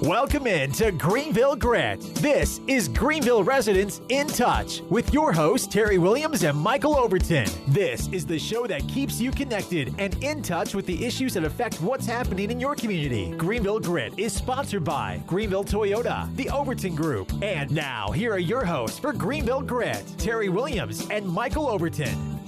Welcome in to Greenville Grit. This is Greenville Residents in Touch with your hosts, Terry Williams and Michael Overton. This is the show that keeps you connected and in touch with the issues that affect what's happening in your community. Greenville Grit is sponsored by Greenville Toyota, the Overton Group. And now, here are your hosts for Greenville Grit, Terry Williams and Michael Overton.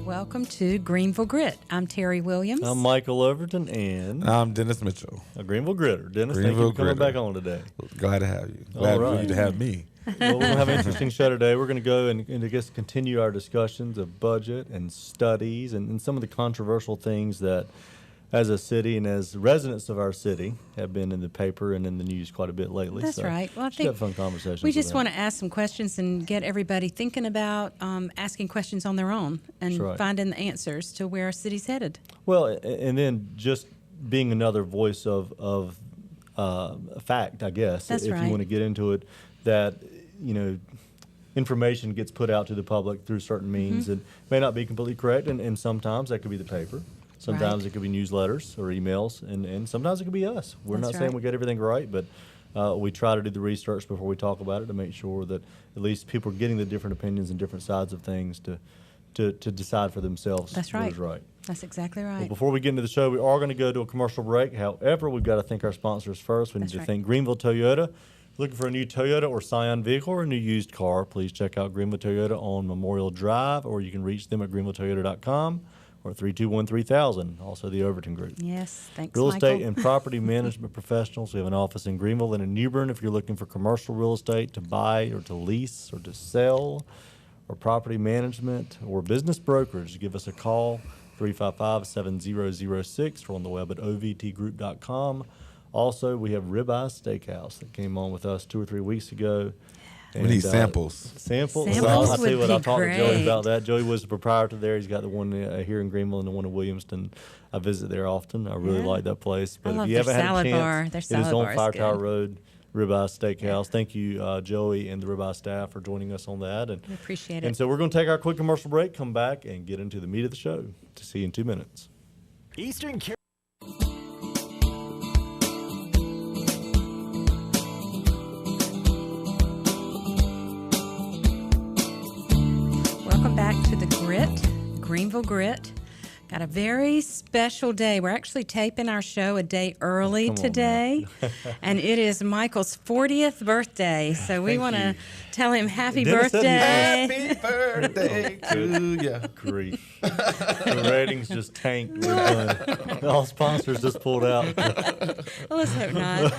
Welcome to Greenville Grit. I'm Terry Williams. I'm Michael Overton, and I'm Dennis Mitchell. A Greenville Gritter. Dennis, Greenville thank you for coming Gritter. back on today. Glad to have you. Glad for you to have me. Well, we're going to have an interesting show today. We're going to go and I guess continue our discussions of budget and studies and some of the controversial things that, as a city and as residents of our city, have been in the paper and in the news quite a bit lately. That's right. Well, I think have fun conversations. We just want to ask some questions and get everybody thinking about asking questions on their own and finding the answers to where our city's headed. Well, and then just being another voice of fact, I guess. That's if right. you want to get into it, that information gets put out to the public through certain means and may not be completely correct, and sometimes that could be the paper. Sometimes it could be newsletters or emails, and sometimes it could be us. We're not saying we get everything right, but we try to do the research before we talk about it to make sure that at least people are getting the different opinions and different sides of things to decide for themselves what is right. That's exactly right. Well, before we get into the show, we are going to go to a commercial break. However, we've got to thank our sponsors first. We need to thank Greenville Toyota. Looking for a new Toyota or Scion vehicle or a new used car, please check out Greenville Toyota on Memorial Drive, or you can reach them at greenvilletoyota.com. or 321-3000, also the Overton Group. Yes, thanks, Real Michael. estate and property management professionals. We have an office in Greenville and in New Bern. If you're looking for commercial real estate to buy or to lease or to sell, or property management or business brokerage, give us a call, 355-7006, or on the web at ovtgroup.com. Also, we have Ribeye Steakhouse that came on with us 2 or 3 weeks ago. We need samples. Samples Samples I'll tell you what, would I'll be talk to Joey great. about that. Joey was the proprietor there. He's got the one here in Greenville and the one in Williamston. I visit there often. I really like that place. But I love if you haven't their had a salad chance, bar. Their it salad is bar on is Fire good. Tower Road, Ribeye Steakhouse. Thank you, Joey and the Ribeye staff, for joining us on that. And We appreciate And it. so we're going to take our quick commercial break, come back, and get into the meat of the show. To see you in 2 minutes. Eastern Carolina. Welcome back to the Grit, Greenville Grit. Got a very special day. We're actually taping our show a day early today, and it is Michael's 40th birthday. So we want to tell him happy Dennis said birthday. Happy birthday to ya. Grief. The ratings just tanked. We're done. All sponsors just pulled out. Well, let's hope not.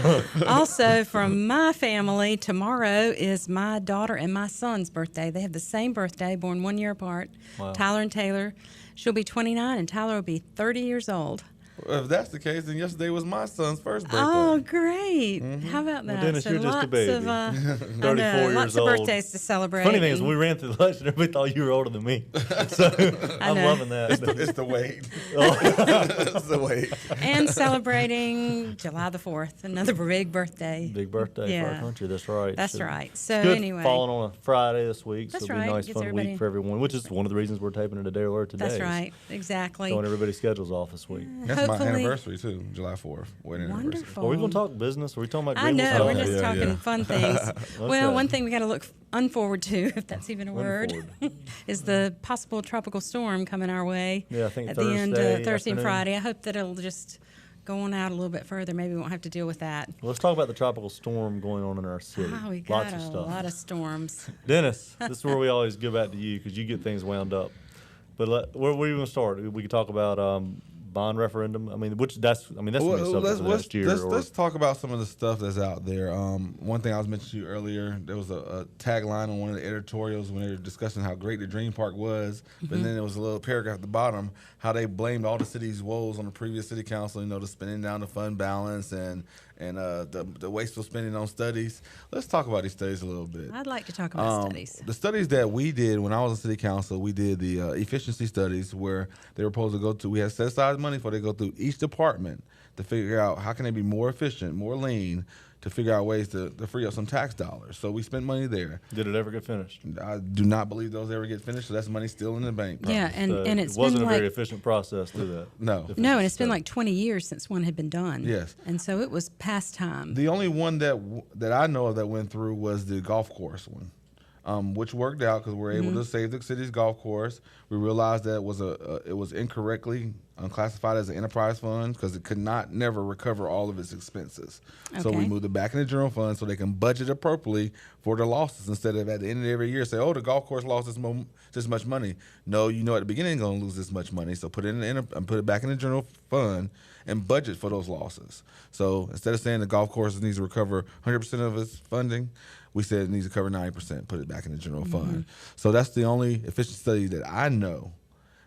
Also, from my family, tomorrow is my daughter and my son's birthday. They have the same birthday, born 1 year apart. Wow. Tyler and Taylor. She'll be 29, and Tyler will be 30 years old. Well, if that's the case, then yesterday was my son's first birthday. Oh, great. How about that? Well, Dennis, so you're just a lots baby. Of, 34 I know, years lots old. of birthdays to celebrate. Funny thing is, when we ran through the election, everybody thought you were older than me. So I'm know. loving that. It's the weight. It's the weight. And celebrating July the 4th, another big birthday. Big birthday for our country. That's right. That's right. So it's good anyway. falling on a Friday this week. That's so it'll be a right. nice, Gets fun everybody- week for everyone, which is one of the reasons we're taping it a day earlier today. That's right. Exactly. Throwing everybody's schedules off this week. That's my Hopefully- anniversary, too, July 4th. Wedding anniversary. Wonderful. Are we going to talk business? Are we talking about I Greenville know. We're stuff? just Yeah, talking yeah. fun things. Well, Okay. one thing we got to look unforward to, if that's even a word, is the possible tropical storm coming our way. Yeah, I think at the end of Thursday Thursday and afternoon. Friday. I hope that it'll just go on out a little bit further. Maybe we won't have to deal with that. Well, let's talk about the tropical storm going on in our city. Oh, we got Lots of a stuff. lot of storms. Dennis, this is where we always go back to you because you get things wound up. But where are we going to start? We could talk about bond referendum. That's gonna be Well, subject for next year. let's talk about some of the stuff that's out there. One thing I was mentioning to you earlier, there was a tagline on one of the editorials when they were discussing how great the Dream Park was, but then there was a little paragraph at the bottom how they blamed all the city's woes on the previous city council. The spending down the fund balance and the wasteful spending on studies. Let's talk about these studies a little bit. I'd like to talk about studies. The studies that we did when I was on city council, we did the efficiency studies where they were supposed to go to, we had set aside money for they go through each department to figure out how can they be more efficient, more lean, to figure out ways to free up some tax dollars. So we spent money there. Did it ever get finished? I do not believe those ever get finished, so that's money still in the bank. Probably. Yeah, and It wasn't a very efficient process to that. No. No, and it's been like 20 years since one had been done. Yes. And so it was past time. The only one that I know of that went through was the golf course one. Which worked out because we were able to save the city's golf course. We realized that it was incorrectly classified as an enterprise fund because it could never recover all of its expenses. Okay. So we moved it back in the general fund so they can budget appropriately for the losses instead of at the end of every year say, oh, the golf course lost this much money. No, you know at the beginning it's going to lose this much money, so put it back in the general fund and budget for those losses. So instead of saying the golf course needs to recover 100% of its funding, we said it needs to cover 90%, put it back in the general fund. So that's the only efficiency study that I know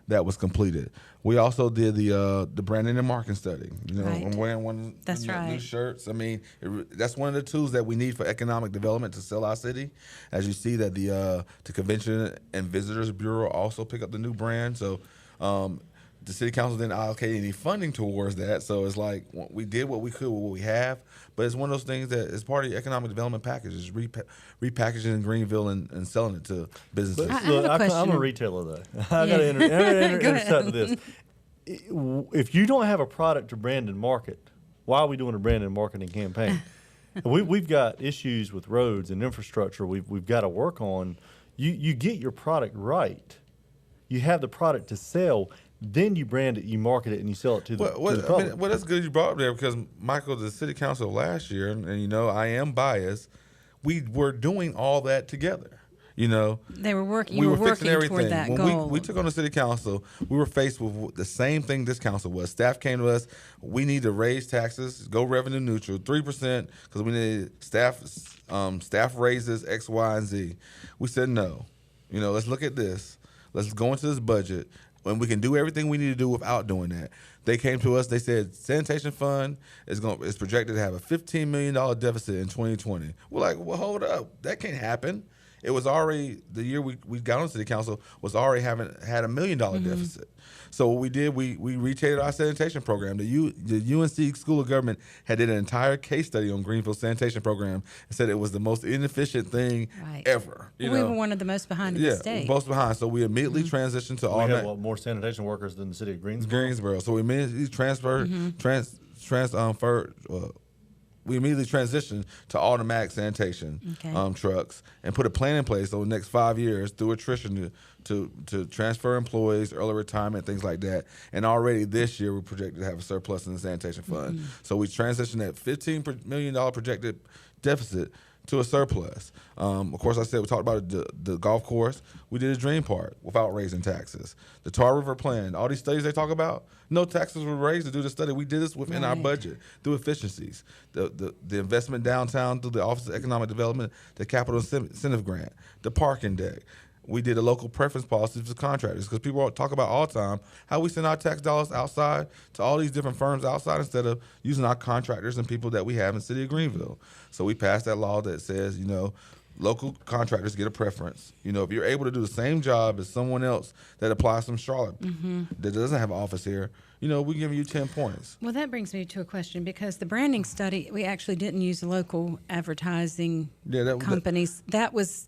that was completed. We also did the branding and marketing study. Right. I'm wearing one of the new shirts. I mean, that's one of the tools that we need for economic development to sell our city. As you see that the Convention and Visitors Bureau also pick up the new brand. So the city council didn't allocate any funding towards that. So it's like we did what we could with what we have. But it's one of those things that is part of the economic development package, is repackaging in Greenville and selling it to businesses. I have a question. I'm a retailer, though. I got to intersect this. If you don't have a product to brand and market, why are we doing a brand and marketing campaign? We've got issues with roads and infrastructure we've got to work on. You get your product right. You have the product to sell. Then you brand it, you market it, and you sell it to the public. I mean, that's good you brought up there because, Michael, the city council last year, and I am biased, we were doing all that together. They were working. You were working toward that when goal. We took on the city council, we were faced with the same thing this council was. Staff came to us. We need to raise taxes, go revenue neutral, 3%, because we needed staff raises X, Y, and Z. We said no. Let's look at this. Let's go into this budget. When we can do everything we need to do without doing that. They came to us, they said sanitation fund is projected to have a $15 million deficit in 2020. We're like, well, hold up. That can't happen. It was already, the year we got on city council was already had $1 million deficit. So what we did, we retated our sanitation program. The UNC School of Government had did an entire case study on Greenville sanitation program and said it was the most inefficient thing ever. We were one of the most behind in the state. Most behind. So we immediately transitioned to we have more sanitation workers than the city of Greensboro. So we immediately we immediately transitioned to automatic sanitation trucks and put a plan in place over the next 5 years through attrition to transfer employees, early retirement, things like that. And already this year we're projected to have a surplus in the sanitation fund. So we transitioned that $15 million projected deficit to a surplus. Of course, I said we talked about the golf course. We did a dream park without raising taxes. The Tar River plan, all these studies they talk about, no taxes were raised to do the study. We did this within our budget through efficiencies. The investment downtown through the Office of Economic Development, the Capital Incentive Grant, the parking deck. We did a local preference policy for contractors because people talk about all the time how we send our tax dollars outside to all these different firms outside instead of using our contractors and people that we have in the city of Greenville. So we passed that law that says, local contractors get a preference. If you're able to do the same job as someone else that applies from Charlotte that doesn't have an office here, we give you 10 points. Well, that brings me to a question because the branding study, we actually didn't use local advertising companies. That was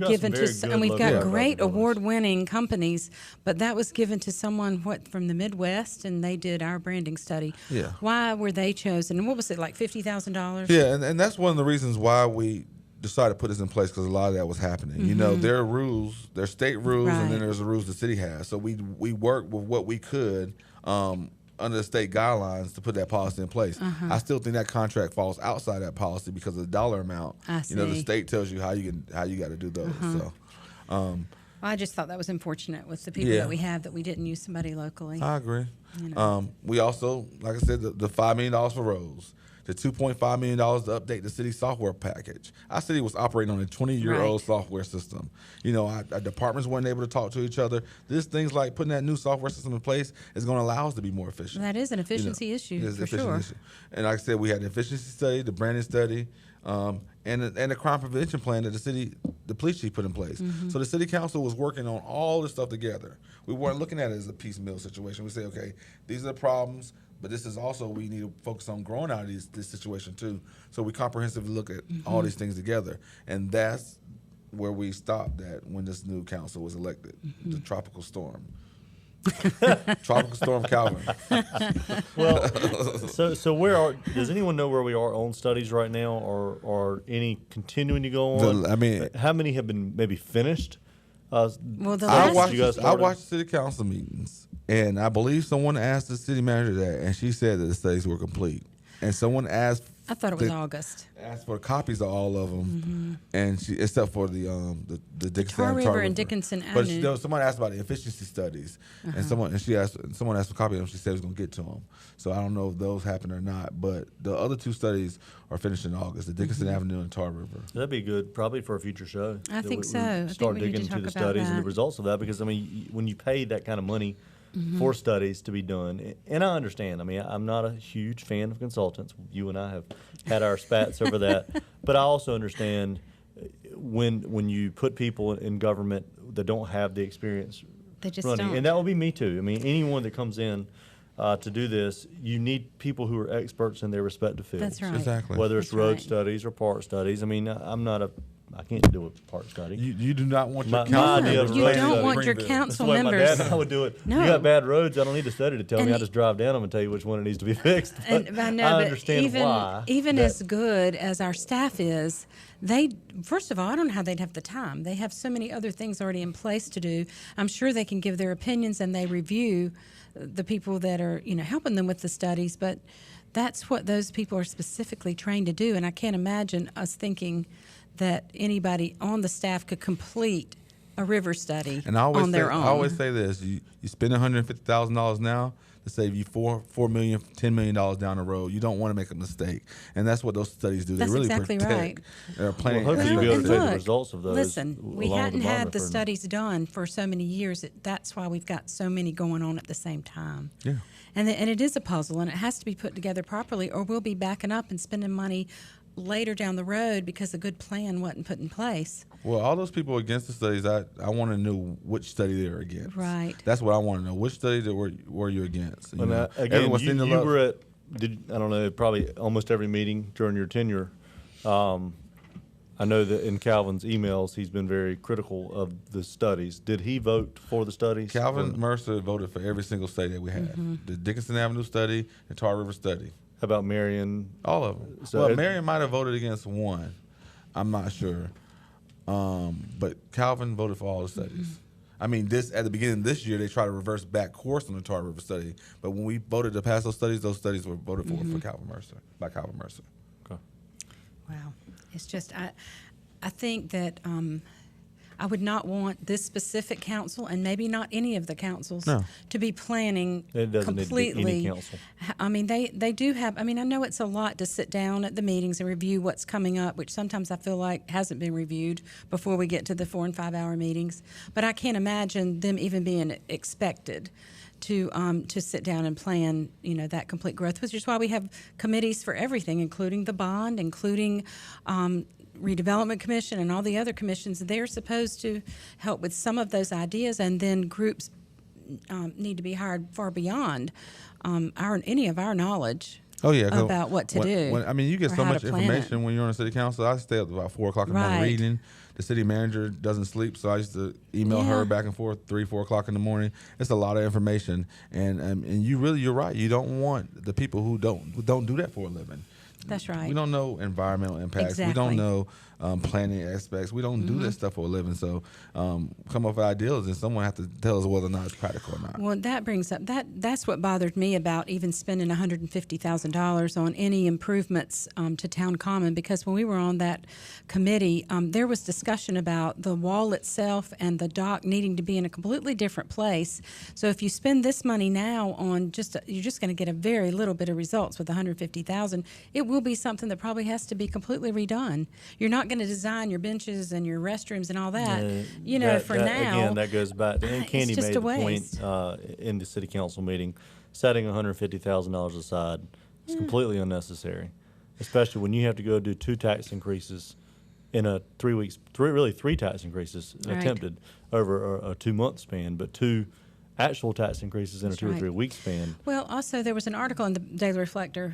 given to, and we've got great award-winning companies, but that was given to someone from the Midwest, and they did our branding study. Yeah. Why were they chosen? And what was it, like $50,000? Yeah, and that's one of the reasons why we decided to put this in place, because a lot of that was happening. There are rules, there are state rules, and then there's the rules the city has. So we worked with what we could under the state guidelines to put that policy in place. I still think that contract falls outside that policy because of the dollar amount. I see. The state tells you how you got to do those. So, well, I just thought that was unfortunate with the people that we have that we didn't use somebody locally. I agree. We also, like I said, the $5 million for roads. The $2.5 million to update the city software package. Our city was operating on a 20-year-old software system. Our departments weren't able to talk to each other. There's things like putting that new software system in place is going to allow us to be more efficient. That is an efficiency issue, for sure. And like I said, we had the efficiency study, the branding study, and the crime prevention plan that the police chief put in place. So the city council was working on all this stuff together. We weren't looking at it as a piecemeal situation. We say, okay, these are the problems. But this is also, we need to focus on growing out of this situation too. So we comprehensively look at all these things together. And that's where we stopped at when this new council was elected, the tropical storm. Tropical Storm Calvin. Well, so does anyone know where we are on studies right now, or any continuing to go on? How many have been maybe finished? Well, I watched city council meetings, and I believe someone asked the city manager that, and she said that the studies were complete. And someone asked, I thought it was August. Asked for copies of all of them, and except for the Dickinson Tar River River and Dickinson Avenue. But someone asked about the efficiency studies, and someone asked for a copy of them. She said it was going to get to them. So I don't know if those happened or not. But the other two studies are finished in August: the Dickinson Avenue and Tar River. That'd be good, probably for a future show. I think so. I start digging into the studies and the results of that, because when you pay that kind of money for studies to be done, and I understand. I'm not a huge fan of consultants. You and I have had our spats over that, but I also understand when you put people in government that don't have the experience they just running, don't. and that will be me too. Anyone that comes in to do this, you need people who are experts in their respective fields. That's right. Exactly. Whether it's road studies or park studies. I can't do a park study. You do not want your council You members don't want your That's council the way members. my dad and I would do it. No. You got bad roads, I don't need a study to tell And me. I just drive down them and tell you which one it needs to be fixed. But And I know, I but understand why. even as good as our staff is, first of all, I don't know how they'd have the time. They have so many other things already in place to do. I'm sure they can give their opinions, and they review the people that are, helping them with the studies. But that's what those people are specifically trained to do. And I can't imagine us thinking that anybody on the staff could complete a river study on their own. I always say this: you spend $150,000 now to save you $4 million, $10 million down the road. You don't want to make a mistake, and that's what those studies do. That's they really exactly protect. Right. They're planning. Hopefully you'll be able to take the results of those. Listen, we along with hadn't the had the monitor. studies done for so many years. That's why we've got so many going on at the same time. Yeah. And it is a puzzle, and it has to be put together properly, or we'll be backing up and spending money later down the road because a good plan wasn't put in place. Well, all those people against the studies, I want to know which study they were against. Right. That's what I want to know. Which study were you against? Again, you were at, I don't know, probably almost every meeting during your tenure. I know that in Calvin's emails, he's been very critical of the studies. Did he vote for the studies? Calvin Mercer voted for every single study that we had. The Dickinson Avenue study, the Tar River study. How about Marion? All of them. So Marion might have voted against one. I'm not sure. But Calvin voted for all the studies. At the beginning of this year, they tried to reverse back course on the Tar River study. But when we voted to pass those studies were voted for Calvin Mercer, by Calvin Mercer. Okay. Wow. It's just, I think that I would not want this specific council, and maybe not any of the councils, to be planning It doesn't completely. need to be any council. They do have, I know it's a lot to sit down at the meetings and review what's coming up, which sometimes I feel like hasn't been reviewed before we get to the 4 and 5 hour meetings. But I can't imagine them even being expected to sit down and plan, that complete growth, which is why we have committees for everything, including the bond, including Redevelopment Commission and all the other commissions. They're supposed to help with some of those ideas, and then groups need to be hired far beyond any of our knowledge. Oh yeah, about what to do. You get so much information when you're on the city council. I stay up about 4 o'clock in the morning reading. The city manager doesn't sleep, so I used to email her back and forth 3, 4 o'clock in the morning. It's a lot of information, and you're right. You don't want the people who don't do that for a living. That's right. We don't know environmental impacts. Exactly. We don't know planning aspects. We don't do this stuff for a living. So come up with ideas, and someone has to tell us whether or not it's practical or not. Well, that brings up that's what bothered me about even spending $150,000 on any improvements to Town Common, because when we were on that committee, there was discussion about the wall itself and the dock needing to be in a completely different place. So if you spend this money now on you're just going to get a very little bit of results with $150,000. It will be something that probably has to be completely redone. You're not going to design your benches and your restrooms and all that. For now. Again, that goes back to, and Candy made the point in the city council meeting, setting $150,000 aside is completely unnecessary, especially when you have to go do 2 tax increases in a 3 tax increases attempted over a 2-month span, but 2 actual tax increases in That's a 2 or right. 3 week span. Well, also there was an article in the Daily Reflector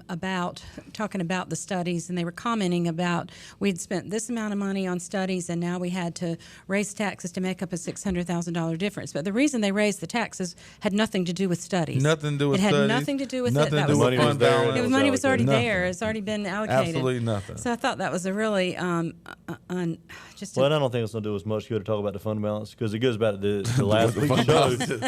about talking about the studies, and they were commenting about we'd spent this amount of money on studies, and now we had to raise taxes to make up a $600,000 difference. But the reason they raised the taxes had nothing to do with studies. Nothing to do with it had studies. nothing to do with Nothing it. That to do was with money was fund there. balance. the money was already Nothing. there. It's already been allocated. Absolutely nothing. So I thought that was a really just. Well, I don't think it's going to do as much good to talk about the fund balance because it goes back to the last week's show.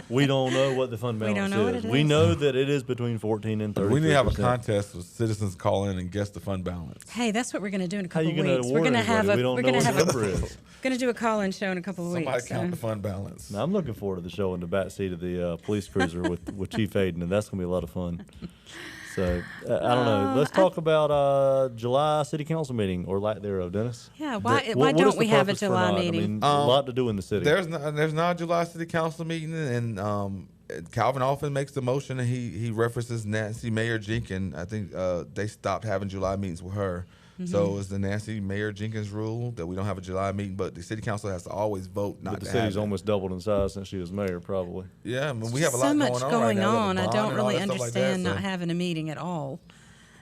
We don't know what the fund balance don't know what it We is. know that it is between 14 and 30. We need to have a contest with citizens call in and guess the fund balance. Hey, that's what we're going to do in a How couple you of going to weeks. award We're going to have anybody? a. We We're don't know going to what have the a. number is. Going to do a call-in show in a couple of Somebody weeks. count so. the fund balance. Now, I'm looking forward to the show in the backseat of the police cruiser with Chief Aiden, and that's going to be a lot of fun. So, I don't know. Let's talk about July City Council meeting, or lack thereof, Dennis. Yeah, why What don't is the we have a purpose for July not? meeting? I mean, a lot to do in the city. There's not a July City Council meeting, and Calvin often makes the motion, and he references Nancy Mayor Jenkins. I think they stopped having July meetings with her. Mm-hmm. So it's the Nancy Mayor Jenkins rule that we don't have a July meeting, but the city council has to always vote not But the to city's have it. almost doubled in size since she was mayor, probably. Yeah, I mean, we have a so lot much going on. going right now. We have on. the I bond don't and all really that stuff like understand that, not so- having a meeting at all.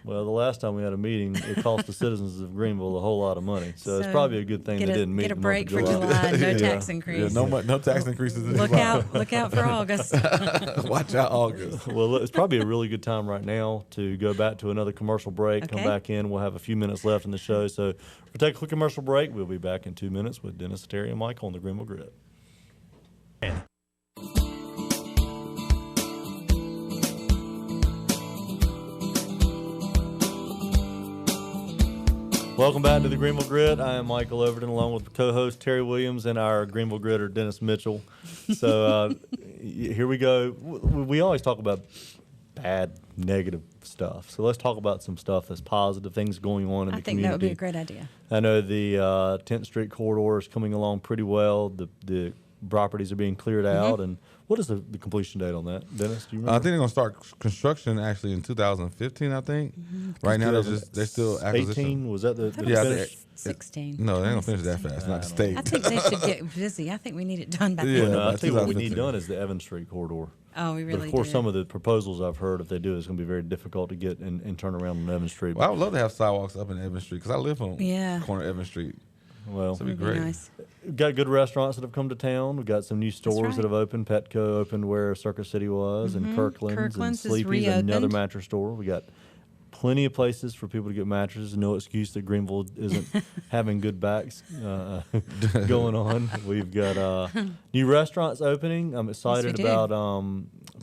Well, the last time we had a meeting, it cost the citizens of Greenville a whole lot of money. So it's So probably a good thing they didn't meet Get a in the month of break for July. No Yeah. tax increase. Yeah, no tax increases in Look July. out! Look out for August. Watch out, August. Well, it's probably a really good time right now to go back to another commercial break, come Okay. back in. We'll have a few minutes left in the show. So we'll take a quick commercial break. We'll be back in 2 minutes with Dennis, Terry, and Michael on the Greenville Grid. Welcome back to the Greenville Grid. I am Michael Overton, along with co-host Terry Williams and our Greenville Gridder Dennis Mitchell. So here we go. We always talk about bad, negative stuff. So let's talk about some stuff that's positive, things going on in I the think community. that would be a great idea. I know the 10th Street corridor is coming along pretty well. The properties are being cleared out. And what is the completion date on that, Dennis? Do you remember? I think they're gonna start construction actually in 2015. I think. Right now they're still acquisition. 18? Was that the Yeah, I finish? think 16. No, they ain't gonna finish that fast. Not the state. I think they should get busy. I think we need it done by Yeah. then. No, I by think what we need 2015. done is the Evans Street corridor. Oh, we really But of course, do. some of the proposals I've heard, if they do, it's going to be very difficult to get and turn around on Evans Street. Well, I would love to have sidewalks up in Evans Street because I live on Yeah. corner of Evans Street. Well, So it'd be Would be great. nice. we've got good restaurants that have come to town. We've got some new stores right. that have opened. Petco opened where Circus City was, and Kirkland's, Kirkland's is and Sleepy's, another reopened. mattress store. We got plenty of places for people to get mattresses. No excuse that Greenville isn't having good backs going on. We've got new restaurants opening. I'm excited do. about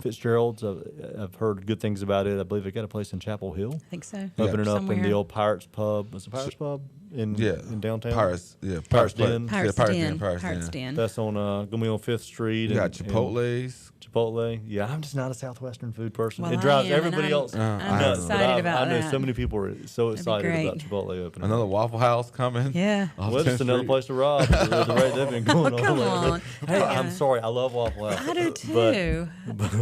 Fitzgerald's. I've heard good things about it. I believe they got a place in Chapel Hill. I think so. Opening up in Somewhere. the old Pirates Pub. Was it Pirates Pub in downtown? Pirates. Yeah, Pirates Place. Den. Pirates Yeah, Den. Pirates Pirates Den. Den. That's on gonna be on 5th Street. You got and Chipotle's. Chipotle. Yeah, I'm just not a Southwestern food person. Well, it I drives am, and everybody I'm- else I'm nuts. but excited about I know that. so many people are so excited about great. Chipotle opening. Another Waffle House coming. Yeah. off Well, 10th just another Street. place to rob. The rate they've been going on. Come lately. on. Hey, Yeah. I'm sorry. I love Waffle House. I do too. But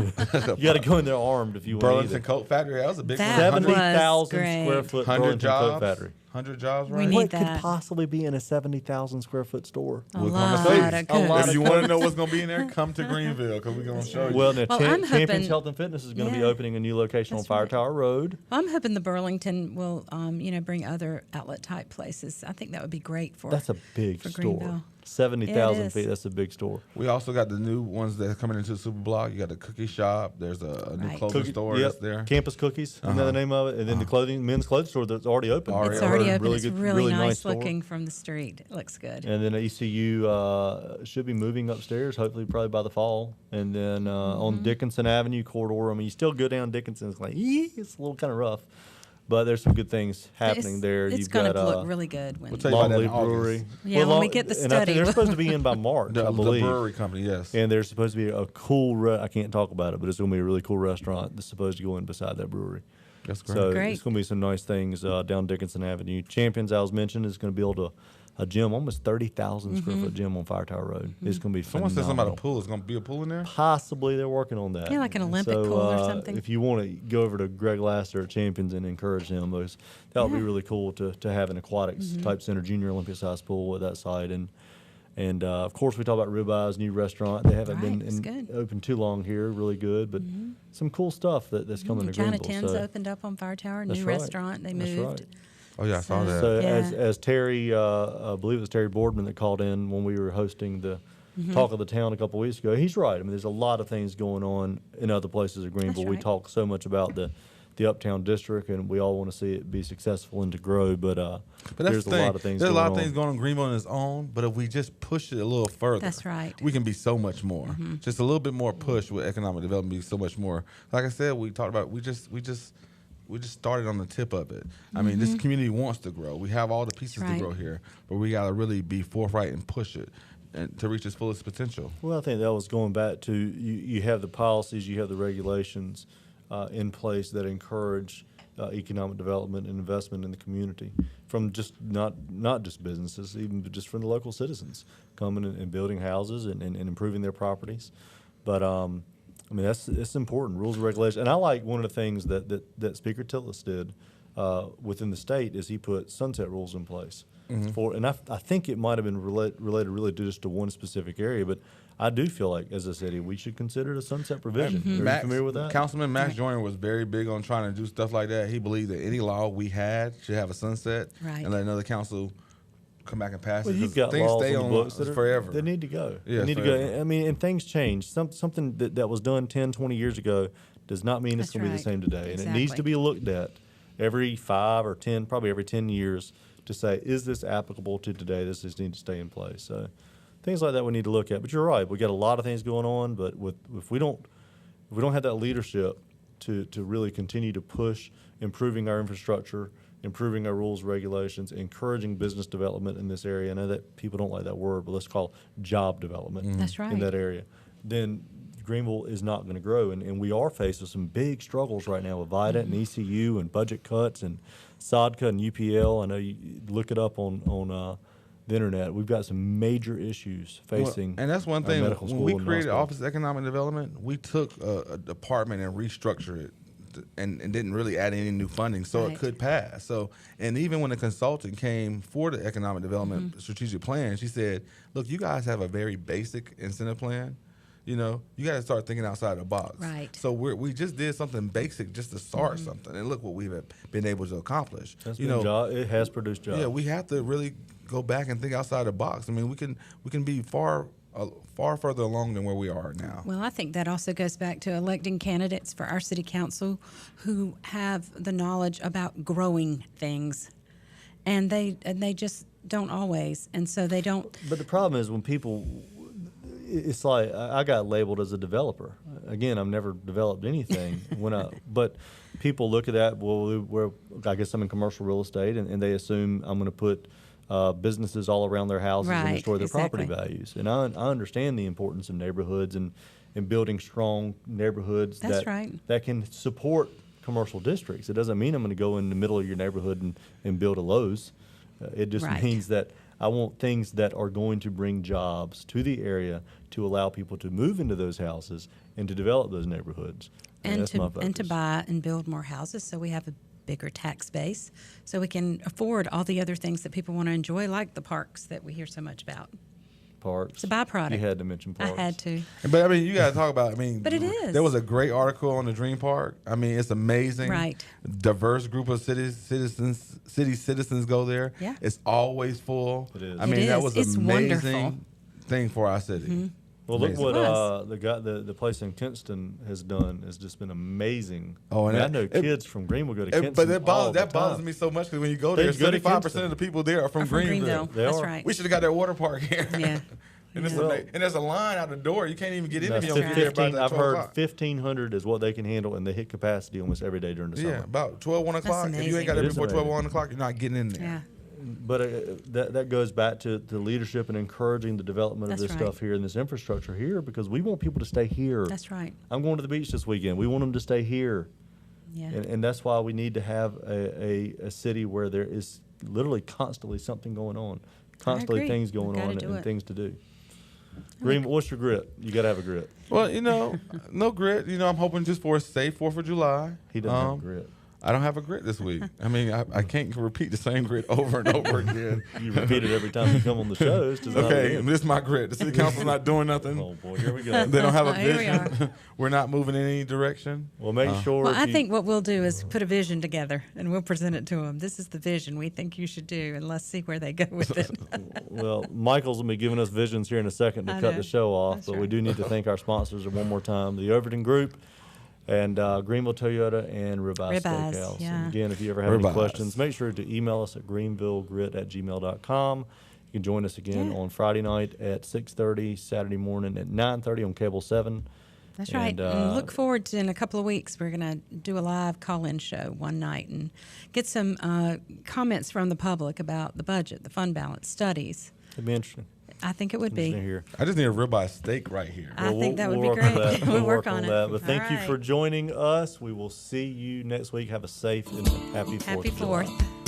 you got to go in there armed if you want to Burlington eat it. Coat Factory. That was a big That one. was 70,000 great. square foot 100 Burlington Coat jobs. Factory. 100 jobs, We right? need What could that. possibly be in a 70,000 square foot store? A We're lot gonna of see. good. lot If of you want to know what's going to be in there, come to Greenville because we're going to show you. Well, now Well, I'm Champions hoping- Health and Fitness is going to be Yeah. opening a new location on That's Fire right. Tower Road. I'm hoping the Burlington will, bring other outlet type places. I think that would be great for. That's a big for store. Greenville. 70,000 It is. feet. That's a big store. we also got the new ones that are coming into the super block. You got the cookie shop. There's a new Right. clothing store Yep. that's there. Campus Cookies, isn't that the name of it? And then the men's clothing store that's already open. Already It's already open. Really It's good, really nice store. looking from the street. It looks good. And then ECU should be moving upstairs, hopefully probably by the fall. And then on Dickinson Avenue corridor, I mean, you still go down Dickinson, it's like, it's a little kind of rough. But there's some good things happening there. It's You've going got to look really good when. We'll tell you about that in Longleaf August. Brewery. Yeah, when we get the And I think study. they're supposed to be in by March, The I believe. brewery company, yes. And there's supposed to be a cool, I can't talk about it, but it's going to be a really cool restaurant that's supposed to go in beside that brewery. That's great. So Great. it's going to be some nice things down Dickinson Avenue. Champions, I was mentioned, is going to build a gym, almost 30,000 square foot gym on Fire Tower Road. It's going to be Someone phenomenal. said something about a pool. Is going to be a pool in there? Possibly they're working on that. Yeah, like an Olympic So, pool or something. If you want to go over to Greg Lasser at Champions and encourage him, that would be really cool to have an aquatics type center, junior Olympic size pool at that site. And And, of course, we talk about Ribeyes, new restaurant. They haven't Right, been open too long here, really good. But some cool stuff that's coming to Greenville. Chinatown's opened up on Fire Tower, new right. restaurant. They That's moved. right. Oh yeah, I saw that. So Yeah. as Terry, I believe it was Terry Boardman that called in when we were hosting the Talk of the Town a couple weeks ago. He's right. I mean, there's a lot of things going on in other places of Greenville. That's We right. talk so much about the Uptown District, and we all want to see it be successful and to grow. But But there's that's the a thing. lot of things. There's a going lot of on. things going on in Greenville on its own, but if we just push it a little further, That's right. we can be so much more. Just a little bit more push with economic development, be so much more. Like I said, we talked about we just started on the tip of it. I mean, this community wants to grow. We have all the pieces That's right. to grow here, but we got to really be forthright and push it and to reach its fullest potential. Well, I think that was going back to you have the policies, you have the regulations in place that encourage economic development and investment in the community from just not just businesses, even just from the local citizens coming and building houses and improving their properties. But I mean, it's important, rules and regulations. And I like one of the things that Speaker Tillis did within the state is he put sunset rules in place. And I think it might have been related really just to one specific area, but I do feel like, as a city, we should consider it a sunset provision. Are you familiar with that? Councilman Max Joyner was very big on trying to do stuff like that. He believed that any law we had should have a sunset Right. and let another council come back and pass Well, it. you've got Things laws stay on the books that are forever. They need to go. Yeah, they need to forever. go. I mean, and things change. Something that was done 10, 20 years ago does not mean it's That's going to be the right. same today. And it needs Exactly. to be looked at every 5 or 10, probably every 10 years to say, is this applicable to today? Does this need to stay in place? So things like that we need to look at. But you're right. We got a lot of things going on, but if we don't have that leadership to really continue to push improving our infrastructure, improving our rules, regulations, encouraging business development in this area. I know that people don't like that word, but let's call it job development That's right. in that area. Then Greenville is not going to grow. And we are faced with some big struggles right now with VITA and ECU and budget cuts and SODCA and UPL. I know you look it up on the internet. We've got some major issues facing and that's one our thing. medical When school we and created hospital. Office of Economic Development, we took a department and restructured it and didn't really add any new funding, so Right. it could pass. So, and even when the consultant came for the economic development strategic plan, she said, look, you guys have a very basic incentive plan. You know, you got to start thinking outside the box. Right. So we just did something basic just to start something, and look what we've been able to accomplish. That's you been know, it has produced jobs. yeah, we have to really go back and think outside the box. I mean, we can be far further along than where we are now. Well, I think that also goes back to electing candidates for our city council who have the knowledge about growing things, and they just don't always, and so they don't. But the problem is when people, it's like I got labeled as a developer. Again, I've never developed anything. But people look at that. Well, I guess I'm in commercial real estate, and they assume I'm going to put businesses all around their houses and Right, destroy their property exactly. values. And I understand the importance of neighborhoods and building strong neighborhoods That's right. that can support commercial districts. It doesn't mean I'm going to go in the middle of your neighborhood and build a Lowe's. It just Right. means that I want things that are going to bring jobs to the area to allow people to move into those houses and to develop those neighborhoods. And that's my to focus. buy and build more houses, so we have a bigger tax base, so we can afford all the other things that people want to enjoy, like the parks that we hear so much about. Parks. It's a byproduct. You had to mention parks. I had to. But I mean, you got to talk about. I mean, But it is. There was a great article on the Dream Park. I mean, it's amazing. Right. Diverse group of city citizens go there. Yeah. It's always full. It is. I mean, It that is. was It's amazing wonderful. thing for our city. Well, look Amazing. what It was. the place in Kinston has done. Has just been amazing. Oh, and I that- know it- kids from Greenville go to Kinston But that all the bothers time. me so much because when you go there, They go to 75% Kinston. of the people there are from From Greenville. They That's are. right. We should have got that water park here. Yeah. And, it's Yeah. and there's a line out the door. You can't even get in No, if you don't get there by 15, the I've 12 heard o'clock. 1,500 is what they can handle, and they hit capacity almost every day during the summer. Yeah, about 12, 1 o'clock. If you amazing. ain't got It there is before 12, amazing. 1 o'clock, you're not getting in there. Yeah. But that goes back to the leadership and encouraging the development That's of this right. stuff here and this infrastructure here, because we want people to stay here. That's right. I'm going to the beach this weekend. We want them to stay here. Yeah. And that's why we need to have a city where there is literally constantly something going on, constantly agree. things We've going gotta on do and it. things to do. Green, what's your grit? You got to have a grit. Well, no grit. I'm hoping just for a safe 4th of July. He doesn't have grit. I don't have a grit this week. I mean, I can't repeat the same grit over and over again. You repeat it every time you come on the shows. Okay, this is my grit. The city council's not doing nothing. Oh boy, here we go. They don't have a Here we vision. We're not moving in any direction. Well, make sure. Well, I think what we'll do is put a vision together, and we'll present it to them. This is the vision we think you should do, and let's see where they go with it. Well, Michael's going to be giving us visions here in a second to I cut know. the show off, That's but we right. do need to thank our sponsors one more time, the Overton Group and Greenville Toyota and Ribeye Ribeyes, Steakhouse. yeah. And again, if you ever have any Ribeyes. questions, make sure to email us at greenvillegrit@gmail.com. You can join us again on Friday night at 6:30, Saturday morning at 9:30 on Cable 7. That's right. And, And look forward to in a couple of weeks, we're going to do a live call-in show one night and get some comments from the public about the budget, the fund balance studies. It'd be interesting. I think it would Interesting to be. hear. I just need a ribeye steak right here. I think that would we'll be work on great. that. We'll work on it. that. But thank All you right. for joining us. We will see you next week. Have a safe and happy 4th Happy of July. 4th.